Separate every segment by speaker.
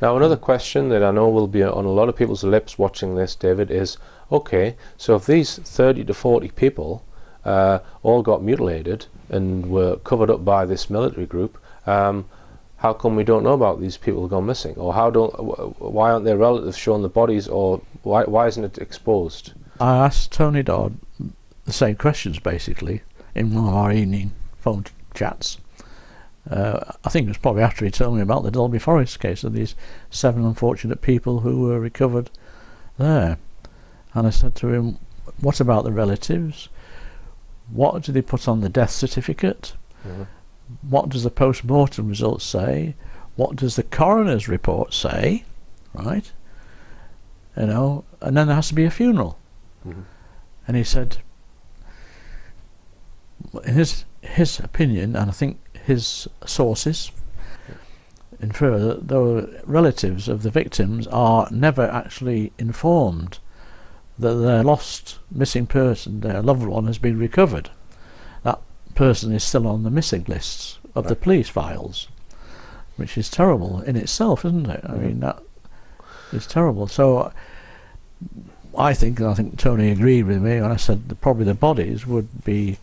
Speaker 1: Now, another question that I know will be on a lot of people's lips watching this, David, is, okay, so if these 30 to 40 people all got mutilated and were covered up by this military group, how come we don't know about these people who gone missing? Or why aren't their relatives shown the bodies, or why isn't it exposed?
Speaker 2: I asked Tony Dodd the same questions, basically, in one of our evening phone chats. I think it was probably after he told me about the Dolby Forest case of these 7 unfortunate people who were recovered there. And I said to him, what about the relatives? What do they put on the death certificate? Mm-hmm. What does the post-mortem results say? What does the coroner's report say? Right? You know, and then there has to be a funeral. Mm-hmm. And he said, in his opinion, and I think his sources infer that the relatives of the victims are never actually informed that their lost missing person, their loved one, has been recovered. That person is still on the missing lists of the police files, which is terrible in itself, isn't it? I mean, that is terrible. So I think Tony agreed with me when I said that probably the bodies would be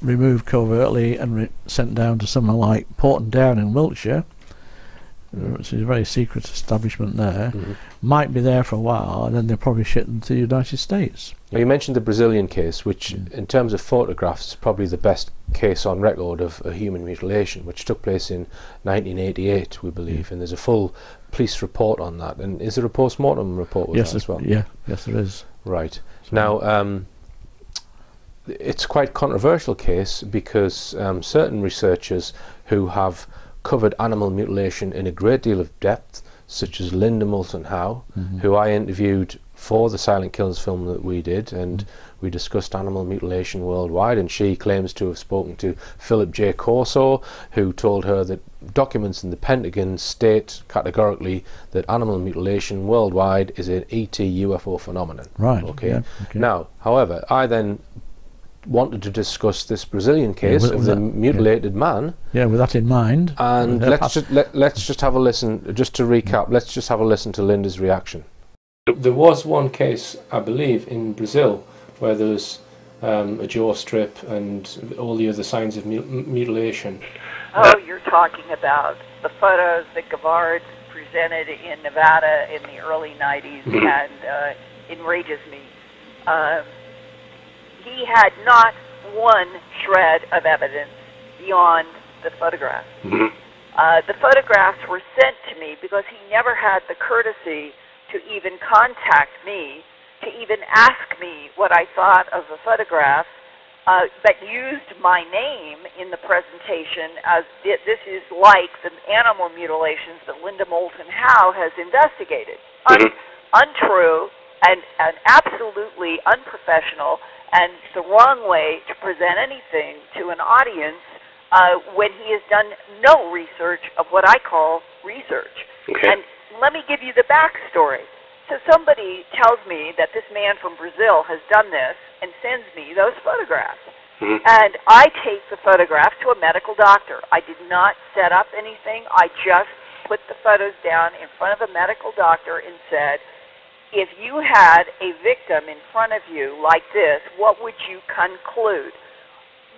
Speaker 2: removed covertly and sent down to somewhere like Porton Down in Wiltshire, which is a very secret establishment there. Mm-hmm. Might be there for a while, and then they'll probably ship them to the United States.
Speaker 1: Now, you mentioned the Brazilian case, which in terms of photographs is probably the best case on record of a human mutilation, which took place in 1988, we believe, and there's a full police report on that. And is there a post-mortem report with that as well?
Speaker 2: Yeah, yes there is.
Speaker 1: Right. So now, it's quite a controversial case because certain researchers who have covered animal mutilation in a great deal of depth, such as Linda Moulton Howe, who I interviewed for the Silent Killers film that we did, and we discussed animal mutilation worldwide, and she claims to have spoken to Philip J. Corso, who told her that documents in the Pentagon state categorically that animal mutilation worldwide is an ET UFO phenomenon.
Speaker 2: Right.
Speaker 1: Okay.
Speaker 2: Yeah, okay.
Speaker 1: Now, however, I then wanted to discuss this Brazilian case of the mutilated man.
Speaker 2: Yeah, with that in mind.
Speaker 1: And let's just have a listen. Just to recap, let's just have a listen to Linda's reaction. There was one case, I believe, in Brazil where there was a jaw strip and all the other signs of mutilation.
Speaker 3: Oh, you're talking about the photos that Gavard presented in Nevada in the early 90s and enrages me. He had not one shred of evidence beyond the photographs. The photographs were sent to me because he never had the courtesy to even contact me, to even ask me what I thought of the photographs, but used my name in the presentation as this is like the animal mutilations that Linda Moulton Howe has investigated. Untrue and absolutely unprofessional, and the wrong way to present anything to an audience when he has done no research of what I call research. Okay. And let me give you the backstory. So somebody tells me that this man from Brazil has done this and sends me those photographs. And I take the photograph to a medical doctor. I did not set up anything. I just put the photos down in front of a medical doctor and said, if you had a victim in front of you like this, what would you conclude?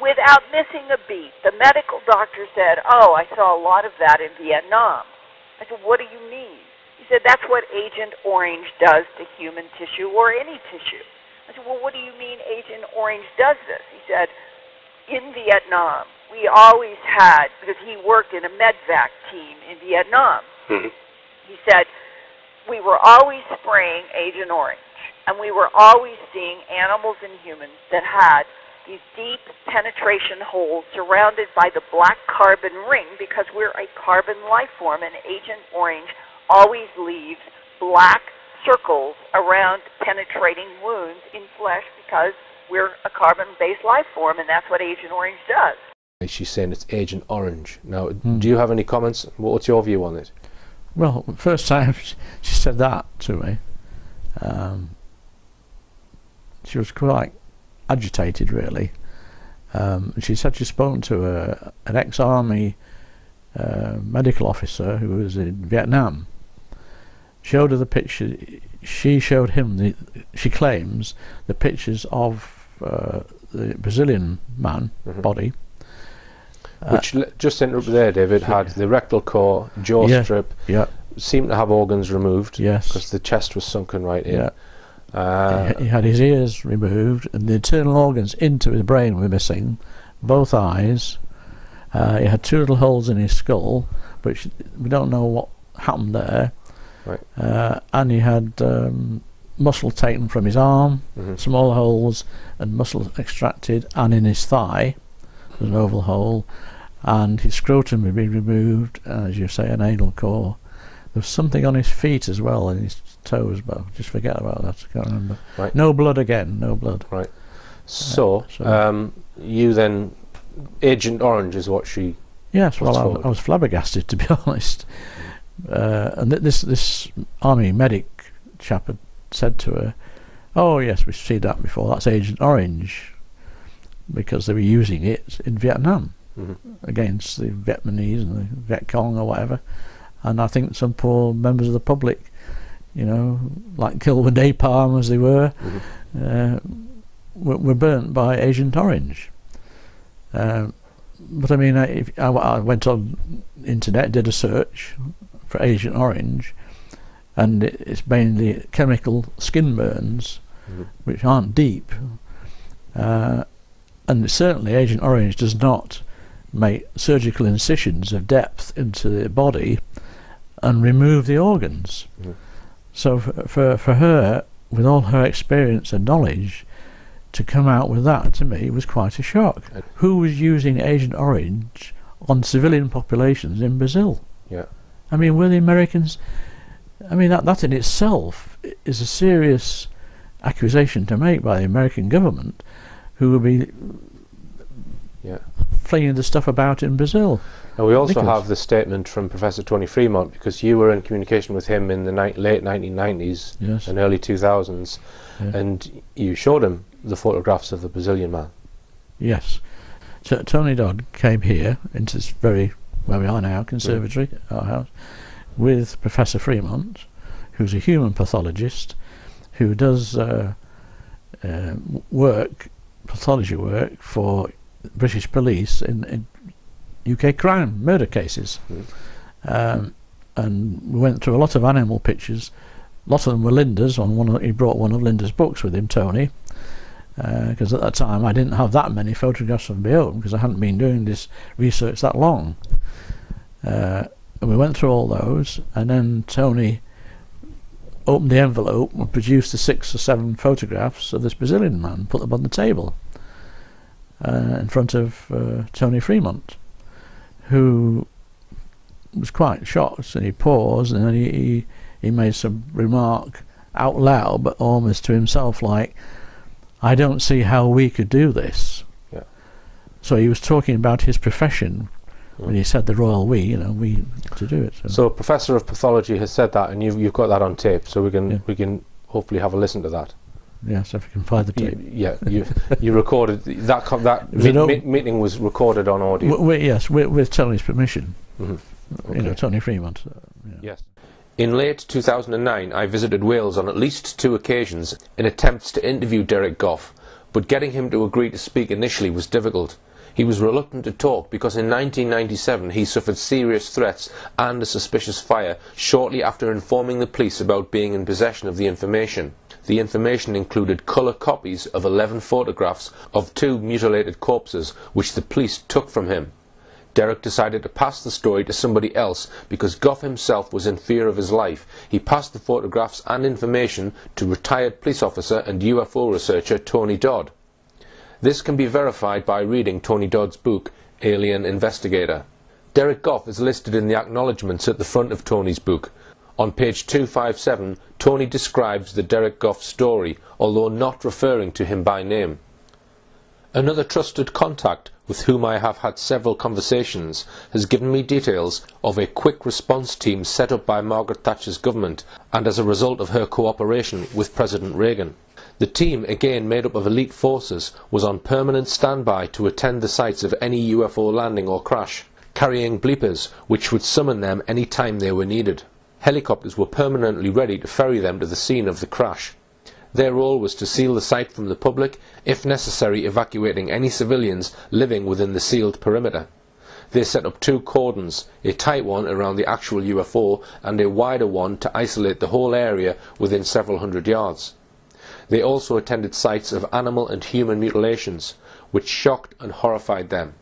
Speaker 3: Without missing a beat, the medical doctor said, oh, I saw a lot of that in Vietnam. I said, what do you mean? He said, that's what Agent Orange does to human tissue or any tissue. I said, well, what do you mean Agent Orange does this? He said, in Vietnam, we always had, because he worked in a medvac team in Vietnam, he said, we were always spraying Agent Orange, and we were always seeing animals and humans that had these deep penetration holes surrounded by the black carbon ring because we're a carbon life form, and Agent Orange always leaves black circles around penetrating wounds in flesh because we're a carbon-based life form, and that's what Agent Orange does.
Speaker 1: She's saying it's Agent Orange. Now, do you have any comments? What's your view on it?
Speaker 2: Well, first time she said that to me, she was quite agitated, really. She said she'd spoken to an ex-army medical officer who was in Vietnam, showed her the picture. She showed him she claims, the pictures of the Brazilian man body.
Speaker 1: Which, just to interrupt there, David, had the rectal core, jaw strip, seemed to have organs removed, because the chest was sunken right in.
Speaker 2: He had his ears removed, and the internal organs into his brain were missing, both eyes. He had 2 little holes in his skull, which we don't know what happened there.
Speaker 1: Right.
Speaker 2: And he had muscle taken from his arm, small holes, and muscle extracted, and in his thigh was an oval hole, and his scrotum had been removed, as you say, an anal core. There was something on his feet as well, and his toes, but just forget about that, I can't remember.
Speaker 1: Right.
Speaker 2: No blood again, no blood.
Speaker 1: Right. So, you then, Agent Orange is what she...
Speaker 2: Yes, well, I was flabbergasted, to be honest. And this army medic chap had said to her, "Oh yes, we've seen that before, that's Agent Orange," because they were using it in Vietnam against the Vietnamese and the Viet Cong or whatever. And I think some poor members of the public, you know, like killed with napalm as they were burnt by Agent Orange. But I mean, I went on the internet, did a search for Agent Orange, and it's mainly chemical skin burns, which aren't deep. And certainly Agent Orange does not make surgical incisions of depth into the body and remove the organs. So for her, with all her experience and knowledge, to come out with that, to me, was quite a shock. Who was using Agent Orange on civilian populations in Brazil? I mean, were the Americans... I mean, that in itself is a serious accusation to make by the American government, who will be flinging the stuff about in Brazil.
Speaker 1: And we also have the statement from Professor Tony Fremont, because you were in communication with him in the late 1990s and early 2000s, and you showed him the photographs of the Brazilian man. Yes.
Speaker 2: So Tony Dodd came here into this very, where we are now, conservatory, our house, with Professor Fremont, who's a human pathologist, who does pathology work for British police in UK crime, murder cases. And we went through a lot of animal pictures. A lot of them were Linda's. He brought one of Linda's books with him, Tony, because at that time I didn't have that many photographs of my own, because I hadn't been doing this research that long. And we went through all those, and then Tony opened the envelope and produced the 6 or 7 photographs of this Brazilian man, put them on the table in front of Tony Fremont, who was quite shocked, and he paused, and then he made some remark out loud, but almost to himself, like, "I don't see how we could do this." So he was talking about his profession when he said the royal we, you know, we to do it.
Speaker 1: So a professor of pathology has said that, and you've got that on tape, so we can hopefully have a listen to that.
Speaker 2: Yes, if we can find the tape.
Speaker 1: You recorded that meeting was recorded on audio.
Speaker 2: Yes, with Tony's permission. You know, Tony Fremont.
Speaker 1: Yes. In late 2009, I visited Wales on at least 2 occasions in attempts to interview Derek Goff, but getting him to agree to speak initially was difficult. He was reluctant to talk because in 1997 he suffered serious threats and a suspicious fire shortly after informing the police about being in possession of the information. The information included colour copies of 11 photographs of 2 mutilated corpses which the police took from him. Derek decided to pass the story to somebody else because Goff himself was in fear of his life. He passed the photographs and information to retired police officer and UFO researcher Tony Dodd. This can be verified by reading Tony Dodd's book, Alien Investigator. Derek Goff is listed in the acknowledgements at the front of Tony's book. On page 257, Tony describes the Derek Goff story, although not referring to him by name. Another trusted contact, with whom I have had several conversations, has given me details of a quick response team set up by Margaret Thatcher's government, and as a result of her cooperation with President Reagan. The team, again made up of elite forces, was on permanent standby to attend the sites of any UFO landing or crash. carrying bleepers which would summon them any time they were needed. Helicopters were permanently ready to ferry them to the scene of the crash. Their role was to seal the site from the public, if necessary evacuating any civilians living within the sealed perimeter. They set up 2 cordons, a tight one around the actual UFO and a wider one to isolate the whole area within several hundred yards. They also attended sites of animal and human mutilations, which shocked and horrified them.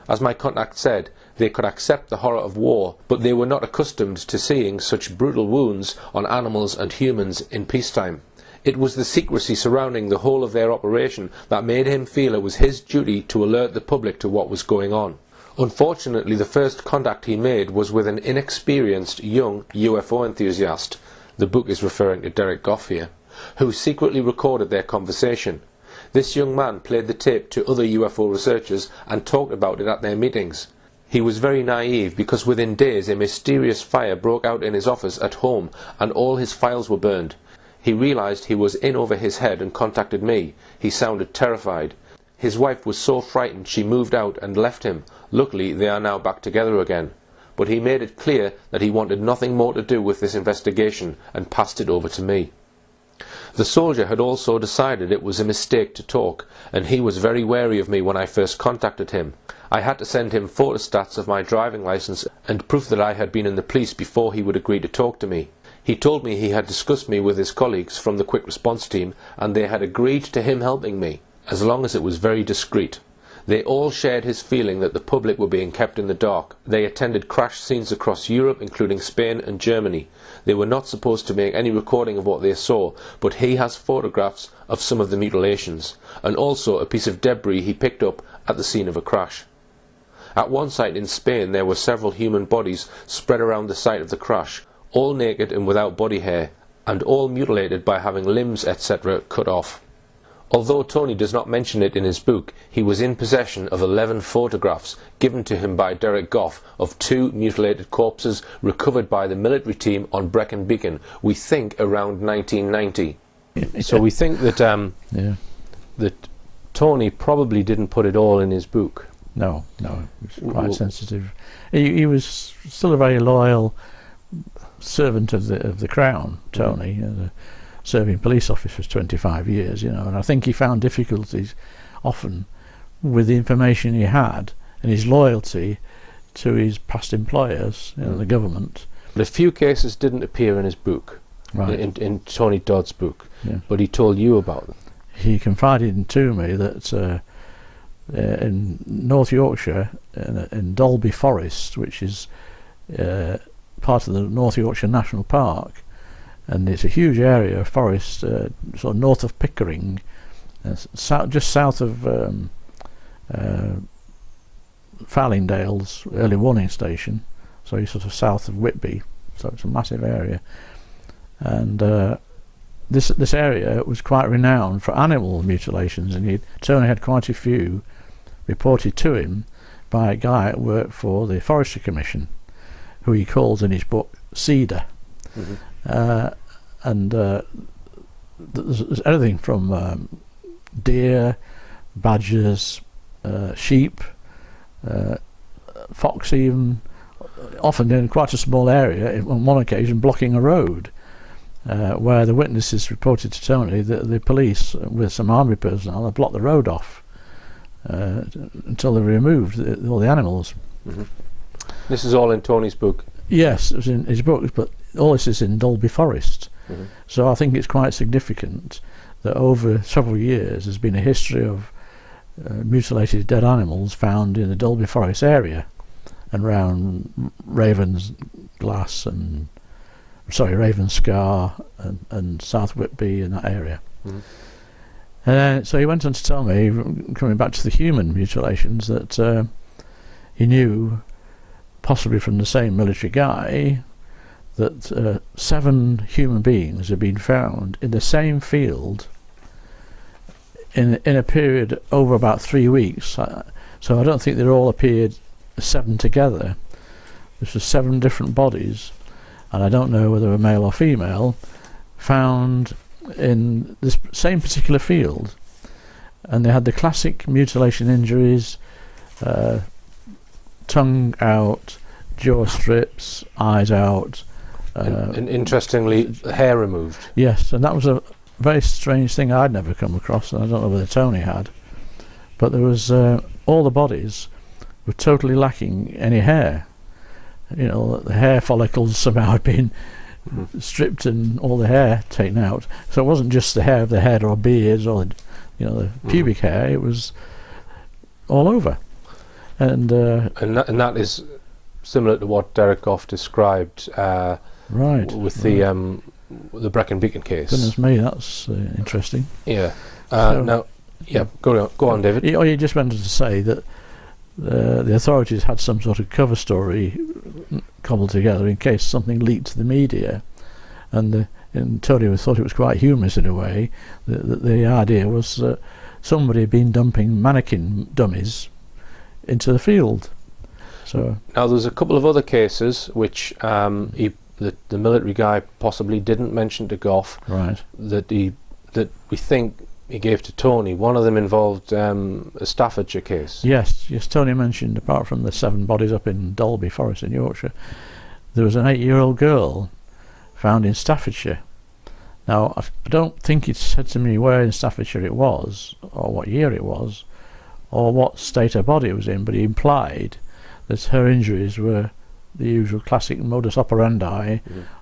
Speaker 1: As my contact said, they could accept the horror of war, but they were not accustomed to seeing such brutal wounds on animals and humans in peacetime. It was the secrecy surrounding the whole of their operation that made him feel it was his duty to alert the public to what was going on. Unfortunately, the first contact he made was with an inexperienced young UFO enthusiast, the book is referring to Derek Goff here, who secretly recorded their conversation. This young man played the tape to other UFO researchers and talked about it at their meetings. He was very naive because within days a mysterious fire broke out in his office at home and all his files were burned. He realized he was in over his head and contacted me. He sounded terrified. His wife was so frightened she moved out and left him. Luckily, they are now back together again. But he made it clear that he wanted nothing more to do with this investigation and passed it over to me. The soldier had also decided it was a mistake to talk, and he was very wary of me when I first contacted him. I had to send him photostats of my driving license and proof that I had been in the police before he would agree to talk to me. He told me he had discussed me with his colleagues from the quick response team and they had agreed to him helping me, as long as it was very discreet. They all shared his feeling that the public were being kept in the dark. They attended crash scenes across Europe, including Spain and Germany. They were not supposed to make any recording of what they saw, but he has photographs of some of the mutilations, and also a piece of debris he picked up at the scene of a crash. At one site in Spain there were several human bodies spread around the site of the crash, all naked and without body hair, and all mutilated by having limbs etc. cut off. Although Tony does not mention it in his book, he was in possession of 11 photographs given to him by Derek Goff of 2 mutilated corpses recovered by the military team on Brecon Beacon, we think around 1990. So we think that that Tony probably didn't put it all in his book.
Speaker 2: No, he was quite sensitive. He was still a very loyal servant of the Crown, Tony. Serving police office for 25 years, and I think he found difficulties often with the information he had and his loyalty to his past employers, the government.
Speaker 1: But a few cases didn't appear in his book,
Speaker 2: right.
Speaker 1: in Tony Dodd's book, but he told you about them.
Speaker 2: He confided to me that in North Yorkshire, in Dalby Forest, which is part of the North Yorkshire National Park, and it's a huge area of forest, sort of north of Pickering, just south of Farlingdale's early warning station, so you're sort of south of Whitby, so it's a massive area. And this area was quite renowned for animal mutilations, and Tony had quite a few reported to him by a guy that worked for the Forestry Commission, who he calls in his book Cedar. And there's everything from deer, badgers, sheep, fox even, often in quite a small area, on one occasion blocking a road, where the witnesses reported to Tony that the police with some army personnel had blocked the road off until they removed all the animals.
Speaker 1: This is all in Tony's book?
Speaker 2: Yes, it was in his book, but all this is in Dalby Forest. So I think it's quite significant that over several years there's been a history of mutilated dead animals found in the Dalby Forest area and around Ravensglass and Ravenscar and South Whitby in that area. So he went on to tell me, coming back to the human mutilations, that he knew, possibly from the same military guy, that 7 human beings had been found in the same field in a period over about 3 weeks. So I don't think they all appeared 7 together. This was 7 different bodies, and I don't know whether they were male or female, found in this same particular field, and they had the classic mutilation injuries, tongue out, jaw strips, eyes out.
Speaker 1: And interestingly, hair removed.
Speaker 2: Yes, and that was a very strange thing I'd never come across, and I don't know whether Tony had. But there was all the bodies were totally lacking any hair. You know, the hair follicles somehow had been stripped and all the hair taken out. So it wasn't just the hair of the head or beards or the pubic hair. It was all over. And
Speaker 1: that is similar to what Derek Goff described.
Speaker 2: Right.
Speaker 1: With the Brecon Beacon case.
Speaker 2: Goodness me, that's interesting.
Speaker 1: Yeah. Now, yeah, go on, David.
Speaker 2: You just wanted to say that the authorities had some sort of cover story cobbled together in case something leaked to the media, and Tony thought it was quite humorous in a way. The idea was that somebody had been dumping mannequin dummies into the field. So
Speaker 1: now there's a couple of other cases which the military guy possibly didn't mention to Goff.
Speaker 2: Right.
Speaker 1: That we think he gave to Tony. One of them involved a Staffordshire case.
Speaker 2: Yes, Tony mentioned, apart from the 7 bodies up in Dalby Forest in Yorkshire, there was an 8-year-old girl found in Staffordshire. Now, I don't think it said to me where in Staffordshire it was, or what year it was, or what state her body was in, but he implied that her injuries were the usual classic modus operandi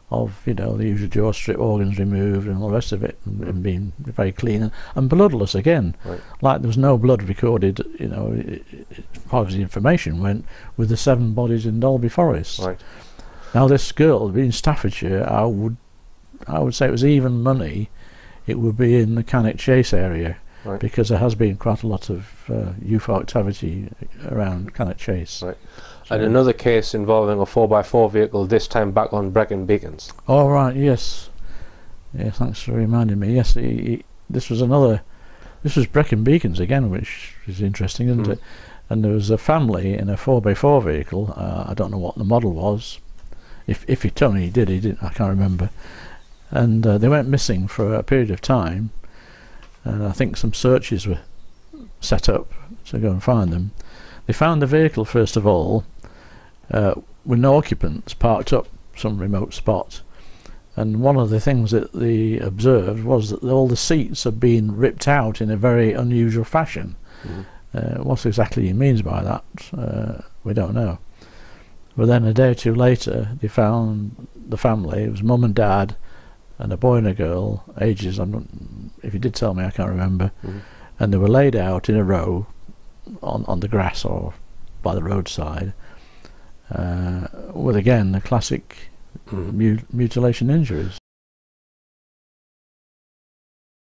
Speaker 2: of, the usual jaw strip, organs removed and all the rest of it, and being very clean and bloodless again.
Speaker 1: Right. Like
Speaker 2: there was no blood recorded, part of the information went with the 7 bodies in Dalby Forest.
Speaker 1: Right.
Speaker 2: Now this girl, being Staffordshire, I would say it was even money, it would be in the Cannock Chase area. Right. Because there has been quite a lot of UFO activity around Cannock Chase. Right.
Speaker 1: And another case involving a 4x4 vehicle, this time back on Brecon Beacons.
Speaker 2: Oh right, yes. Yeah, thanks for reminding me. Yes, this was Brecon Beacons again, which is interesting, isn't it? And there was a family in a 4x4 vehicle. I don't know what the model was. If he told me he didn't, I can't remember. And they went missing for a period of time. And I think some searches were set up to go and find them. They found the vehicle first of all with no occupants, parked up some remote spot, and one of the things that they observed was that all the seats had been ripped out in a very unusual fashion. What exactly he means by that, we don't know. But then a day or two later they found the family. It was mum and dad and a boy and a girl, ages, if he did tell me I can't remember, and they were laid out in a row on the grass or by the roadside, with again the classic mutilation injuries.